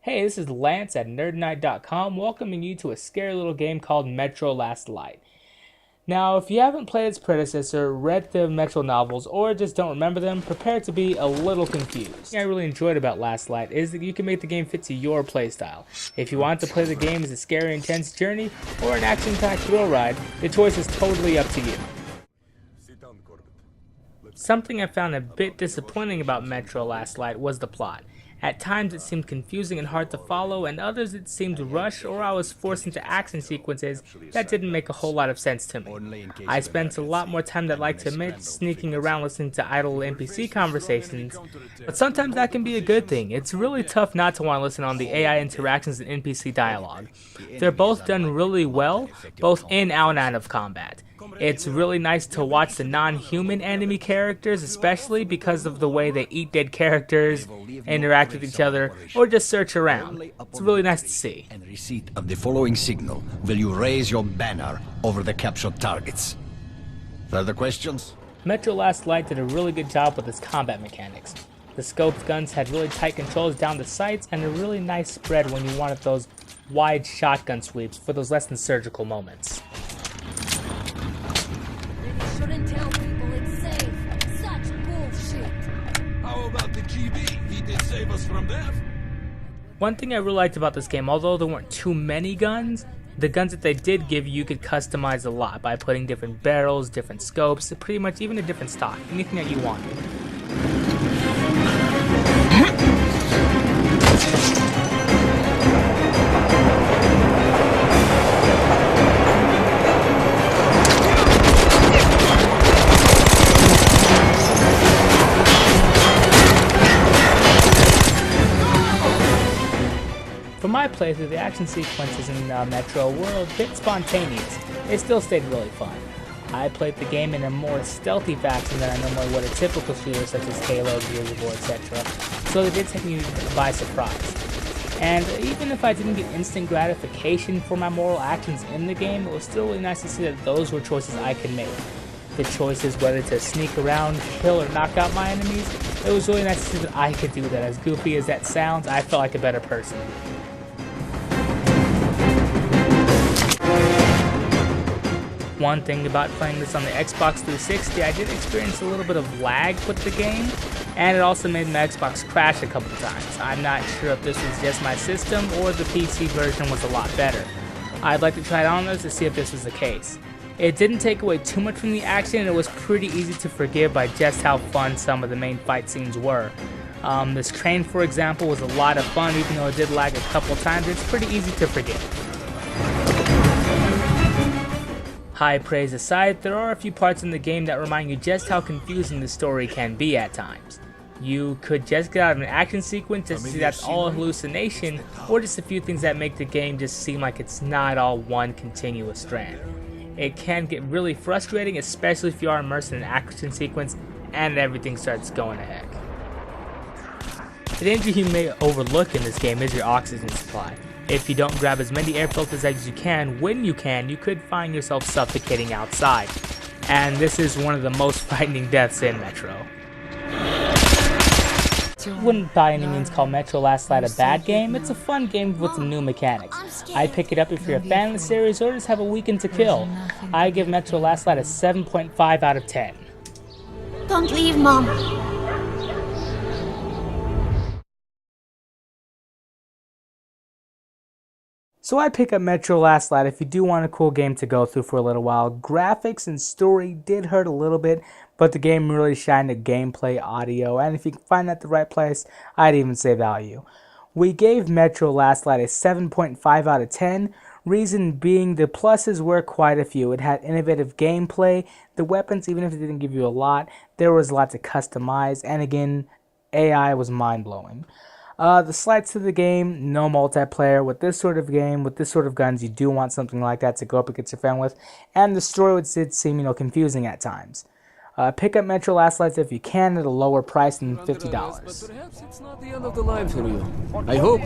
Hey, this is Lance at NerdNight.com welcoming you to a scary little game called Metro Last Light. Now, if you haven't played its predecessor, read the Metro novels, or just don't remember them, prepare to be a little confused. The thing I really enjoyed about Last Light is that you can make the game fit to your playstyle. If you want to play the game as a scary, intense journey, or an action-packed thrill ride, the choice is totally up to you. Something I found a bit disappointing about Metro Last Light was the plot. At times it seemed confusing and hard to follow, and others it seemed rushed, or I was forced into action sequences that didn't make a whole lot of sense to me. I spent a lot more time than I'd like to admit sneaking around listening to idle NPC conversations, but sometimes that can be a good thing. It's really tough not to want to listen on the AI interactions and NPC dialogue. They're both done really well, both in and out of combat. It's really nice to watch the non-human enemy characters, especially because of the way they eat dead characters, interact with each other, or just search around. It's really nice to see. And receipt of the following signal will you raise your banner over the captured targets. Further questions? Metro Last Light did a really good job with its combat mechanics. The scoped guns had really tight controls down the sights and a really nice spread when you wanted those wide shotgun sweeps for those less than surgical moments. Shouldn't tell people it's safe. Such bullshit. How about the GB? He did save us from death. One thing I really liked about this game, although there weren't too many guns, the guns that they did give you could customize a lot by putting different barrels, different scopes, pretty much even a different stock, anything that you wanted. For my playthrough, the action sequences in Metro were a bit spontaneous. They still stayed really fun. I played the game in a more stealthy fashion than I normally would a typical shooter such as Halo, Gears of War, etc. So they did take me by surprise. And even if I didn't get instant gratification for my moral actions in the game, it was still really nice to see that those were choices I could make. The choices whether to sneak around, kill, or knock out my enemies, it was really nice to see that I could do that. As goofy as that sounds, I felt like a better person. One thing about playing this on the Xbox 360, I did experience a little bit of lag with the game, and it also made my Xbox crash a couple times. I'm not sure if this was just my system or the PC version was a lot better. I'd like to try it on this to see if this was the case. It didn't take away too much from the action, and it was pretty easy to forgive by just how fun some of the main fight scenes were. This train, for example, was a lot of fun, even though it did lag a couple times. It's pretty easy to forgive. High praise aside, there are a few parts in the game that remind you just how confusing the story can be at times. You could just get out of an action sequence just to see that's all a hallucination, or just a few things that make the game just seem like it's not all one continuous strand. It can get really frustrating, especially if you are immersed in an action sequence and everything starts going to heck. The danger you may overlook in this game is your oxygen supply. If you don't grab as many air filters as you can when you can, you could find yourself suffocating outside. And this is one of the most frightening deaths in Metro. I wouldn't by any means call Metro Last Light a bad game. It's a fun game with some new mechanics. I'd pick it up if you're a fan of the series or just have a weekend to kill. I give Metro Last Light a 7.5 out of 10. Don't leave, Mom. So I pick up Metro Last Light if you do want a cool game to go through for a little while. Graphics and story did hurt a little bit, but the game really shined at gameplay, audio, and if you can find that at the right place, I'd even say value. We gave Metro Last Light a 7.5 out of 10, reason being the pluses were quite a few. It had innovative gameplay, the weapons, even if it didn't give you a lot, there was a lot to customize, and again, AI was mind-blowing. The slights to the game, no multiplayer. With this sort of game, with this sort of guns, you do want something like that to go up against your friend with. And the story did seem, confusing at times. Pick up Metro Last Light if you can at a lower price than $50. But perhaps it's not the end of the line for you. I hope.